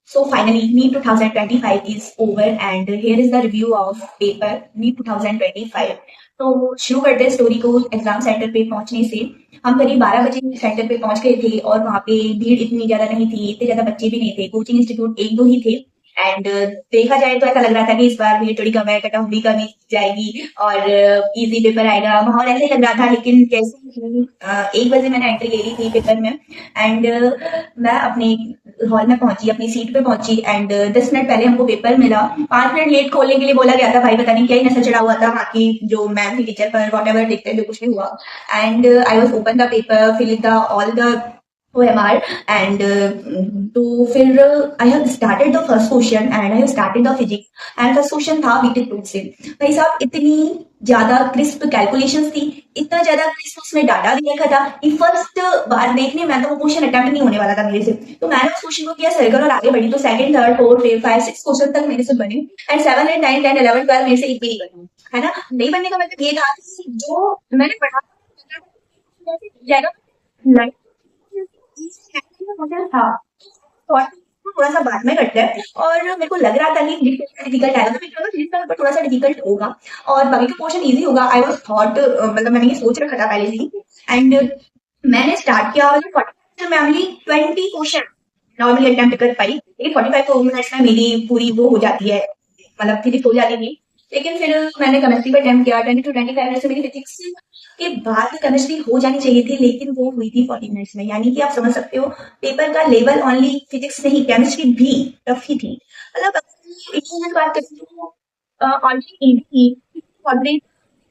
So finally, NEET 2025 is over and here is the review of paper NEET 2025. तो शुरू करते हैं story को एग्जाम सेंटर पे पहुंचने से। हम करीब 12 बजे सेंटर पे पहुंच गए थे और वहाँ पे भीड़ इतनी ज्यादा नहीं थी, इतने ज्यादा बच्चे भी नहीं थे, कोचिंग इंस्टीट्यूट एक दो ही थे। एंड देखा जाए तो ऐसा लग रहा था कि इस बार भीड़ थोड़ी कम है, कट ऑफ भी कम जाएगी और इजी पेपर आएगा, माहौल ऐसे ही लग रहा था। लेकिन जैसे ही 1 बजे मैंने एंट्री ले ली थी पेपर में एंड मैं अपने हॉल में पहुंची, अपनी सीट पे पहुंची एंड 10 मिनट पहले हमको पेपर मिला। 5 मिनट लेट खोलने के लिए बोला गया था, भाई पता नहीं क्या ही नशा चढ़ा हुआ था वहाँ की जो मैम थी टीचर पर, वॉट एवर, देखते जो कुछ भी हुआ। And I was open the paper, fill the all the OMR and तो फिर I have started the first question and I have started the physics and first question था बीटेक टू से। भाई साहब इतनी ज्यादा क्रिस्प कैलकुलेशंस थी, इतना ज्यादा क्रिस्प उसमें डाटा भी रखा था कि फर्स्ट बार देखने में तो वो क्वेश्चन अटेम्प्ट नहीं होने वाला था मेरे से। तो मैंने उस क्वेश्चन को किया सर्कल और आगे बढ़ी, तो second third fourth fifth five six question तक मेरे से बने एंड 7 8 9 10 11 12 मेरे से एक भी नहीं बना, है ना। नहीं बनने का मतलब ये था कि जो मैंने पढ़ा जाएगा था और थोड़ा सा बाद में करते हैं। और मेरे को लग रहा था कि डिफिकल्ट आएगा, तो फिर फिजिक्स का थोड़ा सा डिफिकल्ट होगा और बाकी का पोर्शन इजी होगा। आई वाज थॉट, मतलब मैंने ये सोच रखा था पहले से ही। एंड मैंने स्टार्ट किया और 40 में ओनली 20 क्वेश्चन नॉर्मली अटेम्प्ट कर पाई, लेकिन 45 मिनट्स में मेरी पूरी वो हो जाती है, मतलब फिजिक्स हो जाती थी। लेकिन फिर मैंने केमिस्ट्री पे अटेम्प्ट किया, 20 to 25 मिनट्स में मेरी फिजिक्स के बाद केमिस्ट्री हो जानी चाहिए थी, लेकिन वो हुई थी 40 मिनट्स में। यानी कि आप समझ सकते हो पेपर का लेवल ओनली फिजिक्स नहीं, केमिस्ट्री भी टफ ही थी। मतलब इक्वेशन बात करते तो ऑलरेडी इजी थी, मॉडरेट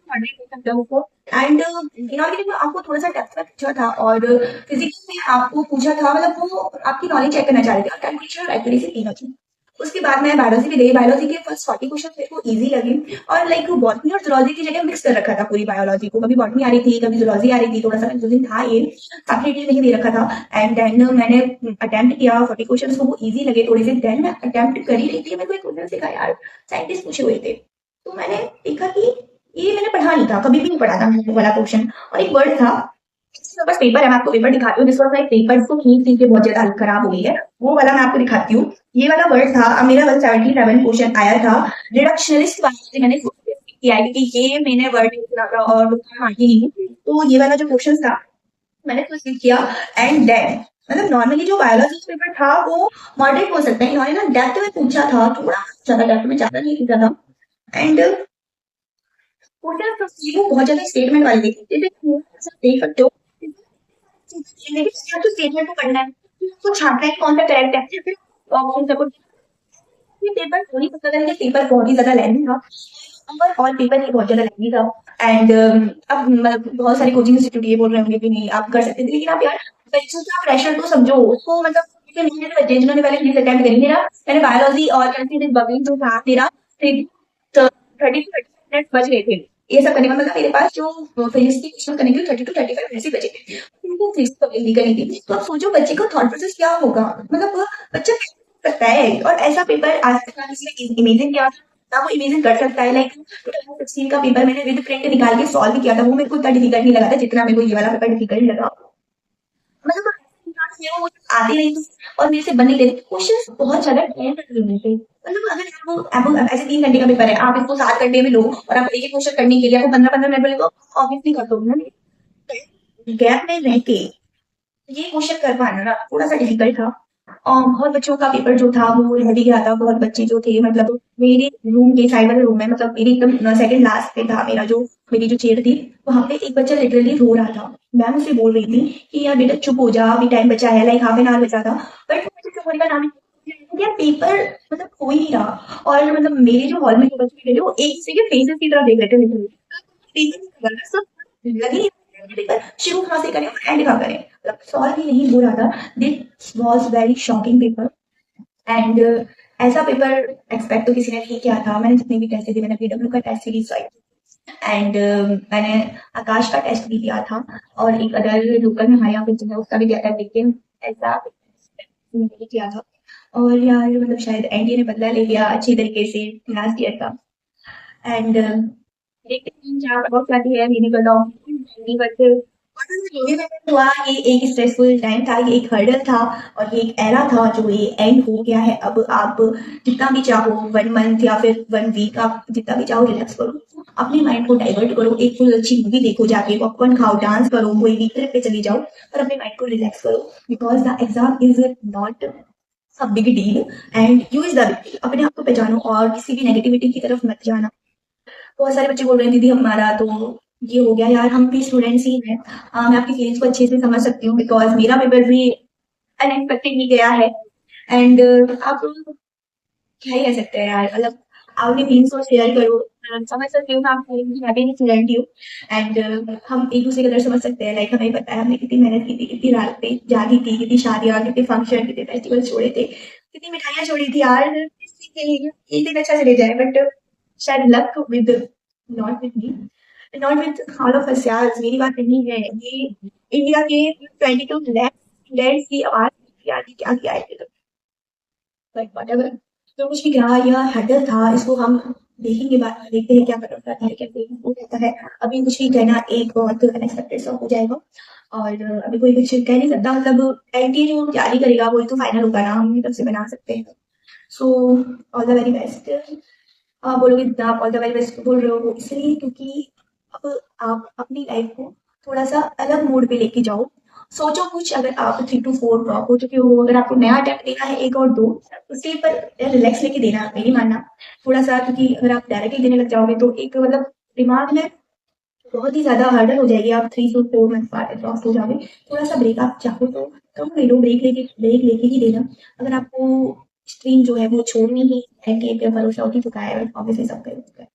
मॉडरेट सकते हो को। एंड इनऑर्गेनिक में आपको थोड़ा सा डेप्थ में पूछा था और फिजिक्स में आपको पूछा था, मतलब वो आपकी नॉलेज चेक करना चाह रहे थे और कैलकुलेशन और एक्यूरेसी तीनों थी। उसके बाद मैं बायोलॉजी भी गई, बायोलॉजी के फर्स्ट 40 क्वेश्चन मेरे को इजी लगे और लाइक बॉटनी और जूलॉजी की जगह मिक्स कर रखा था पूरी बायोलॉजी को, कभी बॉटनी आ रही थी कभी जूलॉजी आ रही थी, थोड़ा सा कंफ्यूजिंग था ये, काफी डिटेल नहीं दे रखा था। एंड देन मैंने अटेम्प्ट किया 40 क्वेश्चन को, वो इजी लगे थोड़े से। देन मैं अटेम्प्ट कर ही रही थी, मेरे को एक क्वेश्चन देखा यार, साइंटिस्ट पूछे हुए थे, तो मैंने देखा कि ये मैंने पढ़ा नहीं था, कभी भी नहीं पढ़ा था वो वाला क्वेश्चन। और एक वर्ड था, बस पेपर है, मैं आपको पेपर दिखाती हूँ, जिस वक्त पेपर को खींच खींच के बहुत ज्यादा हालत खराब हो गई है, वो वाला मैं आपको दिखाती हूँ। ये वाला वर्ड था, अब मेरा 177 क्वेश्चन आया था। रिडक्शनिस्ट वाले मैंने किया है क्योंकि ये मैंने वर्ड और ही नहीं, तो ये वाला जो क्वेश्चन था मैंने तो सिर्फ किया। एंड देन मतलब नॉर्मली जो बायोलॉजी पेपर था वो मॉडरेट हो सकता है, इन्होंने ना डेप्थ में पूछा था, थोड़ा ज्यादा डेप्थ में, ज्यादा नहीं पूछा था। एंड क्वेश्चन तो बहुत ज्यादा स्टेटमेंट वाले देख सकते हो, तो स्टेटमेंट को पढ़ना है, उसको छांटना है कौन सा करेक्ट है, फिर ऑप्शन सबको। ये पेपर थोड़ी पता था कि पेपर बहुत ही ज्यादा लेंथी था और पेपर ही बहुत ज्यादा लेंथी था। एंड अब मतलब बहुत सारे कोचिंग इंस्टीट्यूट ये बोल रहे होंगे कि नहीं आप कर सकते थे, लेकिन आप यार बच्चों का प्रेशर तो समझो उसको, मतलब बच्चे जिन्होंने पहले फिजिक्स अटेम्प्ट करी, मेरा मैंने बायोलॉजी और केमिस्ट्री बबलिंग जो था मेरा 30 बच गए थे ये सब करने का, मतलब मेरे पास जो फिजिक्स की क्वेश्चन करने के लिए 30 to 35 मिनट ही बचे थे, उनको फिजिक्स बबलिंग करनी थी। तो आप सोचो बच्चे का थॉट प्रोसेस क्या होगा, मतलब वो बच्चा करता है। और ऐसा पेपर आज तक इसमें इमेजिन किया ना, वो इमेजिन कर सकता है। लाइक 2016 का पेपर मैंने विद प्रिंट निकाल के सॉल्व भी किया था, वो मेरे को इतना डिफिकल्ट नहीं लगा था जितना मेरे को ये वाला पेपर डिफिकल्ट लगा। मतलब वो आते नहीं थे और मेरे से बन नहीं रहे थे क्वेश्चन, बहुत ज्यादा टाइम लेते थे। मतलब अगर आपको ऐसे 3 घंटे का पेपर है, आप इसको 7 घंटे में लो और आप एक क्वेश्चन करने के लिए आपको 15-15 मिनट मिलेगा, ऑब्वियसली कर दो ना। गैप में रह के ये क्वेश्चन कर पाना ना थोड़ा सा डिफिकल्ट था। और बहुत बच्चों का पेपर जो था वो हैवी गया था, बहुत बच्चे जो थे, मतलब मेरे रूम के साइड वाले रूम में, मतलब मेरी एकदम सेकंड लास्ट पे था मेरा जो मेरी जो चेयर थी, वहां पे एक बच्चा लिटरली रो रहा था। मैम उसे बोल रही थी कि यार बेटा चुप हो जा, अभी टाइम बचा है, लाइक हाफ एन आवर बचा था, बट चुप होने का नाम नहीं लिया। यार पेपर मतलब हो ही नहीं रहा और मतलब मेरे जो हॉल में जो बच्चे थे वो एक दूसरे के फेसेस की तरफ देख रहे थे, सब लगी पेपर शुरू कहाँ से करें और एंड कहाँ करें, मतलब सॉल्व ही नहीं हो रहा था। This was very shocking paper. And ऐसा पेपर एक्सपेक्ट तो किसी ने नहीं किया था। मैंने जितने भी टेस्ट दिए, मैंने पीडब्ल्यू का टेस्ट सीरीज एंड मैंने आकाश का टेस्ट भी दिया था और एक अदर लोकल में हमारे यहाँ पे जो है उसका भी दिया था, लेकिन ऐसा नहीं किया था। और यार मतलब शायद एनडीए ने बदला ले लिया अच्छी तरीके से लास्ट ईयर का। एंड देखते हैं जहाँ बहुत सारी है, मैंने बताऊँ बट जो भी मेरे हुआ, ये एक स्ट्रेसफुल टाइम था, ये एक हर्डल था और ये एक एरा था जो ये एंड हो गया है। अब आप जितना भी चाहो 1 मंथ या फिर 1 वीक आप जितना भी चाहो रिलैक्स करो। अपने माइंड को डाइवर्ट करो, एक कोई अच्छी मूवी देखो, जाके पॉपकॉर्न खाओ, डांस करो, कोई वीक ट्रिप पे चली जाओ और अपने माइंड को रिलैक्स करो। Because the exam is not a big deal and you is the big deal. अपने आप को पहचानो और किसी भी नेगेटिविटी की तरफ मत जाना। बहुत सारे बच्चे बोल रहे हैं दीदी हमारा तो ये हो गया यार, हम भी स्टूडेंट्स ही हैं। मैं आपकी फीलिंग्स को अच्छे से समझ सकती हूँ बिकॉज मेरा पेपर भी अनएक्सपेक्टेड ही गया है एंड आप क्या ही कह सकते हैं यार, मतलब आपने फीलिंग्स को शेयर करो। समझ सकती हूँ मैं आपकी फीलिंग्स, मैं भी एक स्टूडेंट ही हूँ एंड हम एक दूसरे की तरह समझ सकते हैं। लाइक हमें पता है हमने कितनी मेहनत की थी, कितनी रातें जागी थी, कितनी शादियाँ, कितने फंक्शन, कितने फेस्टिवल छोड़े थे, कितनी मिठाइयाँ छोड़ी थी यार किसी के लिए एक दिन अच्छा चले जाए। बट शायद luck with not with me, not with all of us यार। मेरी बात नहीं है ये, इंडिया के 22 लाख स्टूडेंट्स की आवाज यार क्या किया है। बट व्हाटएवर, जो कुछ भी रहा यह हर्डल था, इसको हम देखेंगे बाद में, देखते हैं क्या करता है, कैसे वो रहता है। अभी कुछ भी कहना एक बहुत अनएक्सपेक्टेड सा हो जाएगा और अभी कोई कुछ कह नहीं सकता। मतलब एनटीए जो जारी करेगा वही तो फाइनल होगा ना, हम तब से बना सकते हैं। So all the very best. आप बोलोगे आप ऑल द वेरी बेस्ट बोल रहे हो इसलिए क्योंकि अब आप अपनी लाइफ को थोड़ा सा अलग मोड पे लेके जाओ। सोचो कुछ, अगर आप 3 to 4 ड्रॉप हो चुके हो, अगर आपको नया अटेम्प्ट देना है एक और दो, उसके पर रिलैक्स लेके देना, मेरी मानना थोड़ा सा, क्योंकि अगर आप डायरेक्टली देने लग जाओगे तो एक मतलब दिमाग में बहुत ही ज़्यादा हर्डल हो जाएगी। आप 3 to 4 मंथ बाद एग्जॉस्ट हो जाओगे। थोड़ा सा ब्रेक आप चाहो तो कम ले लो, ब्रेक लेके ही देना। अगर आपको स्ट्रीम जो है वो छोड़नी ही है कि पे भरोसा उठ ही चुका है, ऑब्वियसली सब कर चुका है,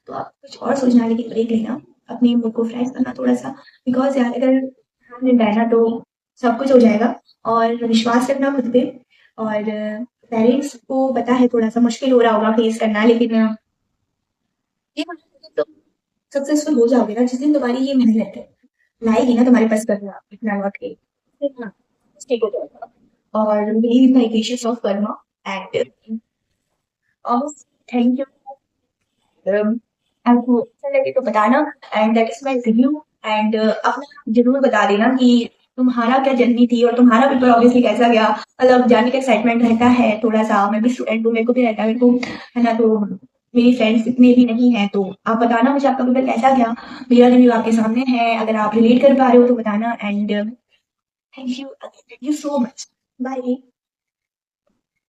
तो आप कुछ और सोचना, लेकिन ब्रेक लेना, अपने मूड को फ्रेश करना थोड़ा सा। बिकॉज यार अगर ध्यान नहीं रहना तो सब कुछ हो जाएगा। और विश्वास रखना खुद पे। और पेरेंट्स को पता है थोड़ा सा मुश्किल हो रहा होगा फेस करना, लेकिन ये तो सक्सेसफुल हो जाओगे ना जिस दिन तुम्हारी ये मेहनत है लाएगी ना तुम्हारे पास करना इतना लौट के, हाँ, ठीक हो जाएगा। और believe in the equations of Karma and thank you. आपको अच्छा लगे तो बताना and that is my review and अपना जरूर बता देना कि तुम्हारा क्या जर्नी थी और तुम्हारा पेपर ऑब्वियसली कैसा गया। मतलब जानने का एक्साइटमेंट रहता है थोड़ा सा, मैं भी स्टूडेंट हूँ, मेरे को भी रहता है, मेरे को है ना। तो मेरी फ्रेंड्स इतने भी नहीं है, तो आप बताना मुझे आपका पेपर कैसा गया। मेरा रिव्यू आपके सामने है, अगर आप रिलेट कर पा रहे हो तो बताना and thank you so much. Bye.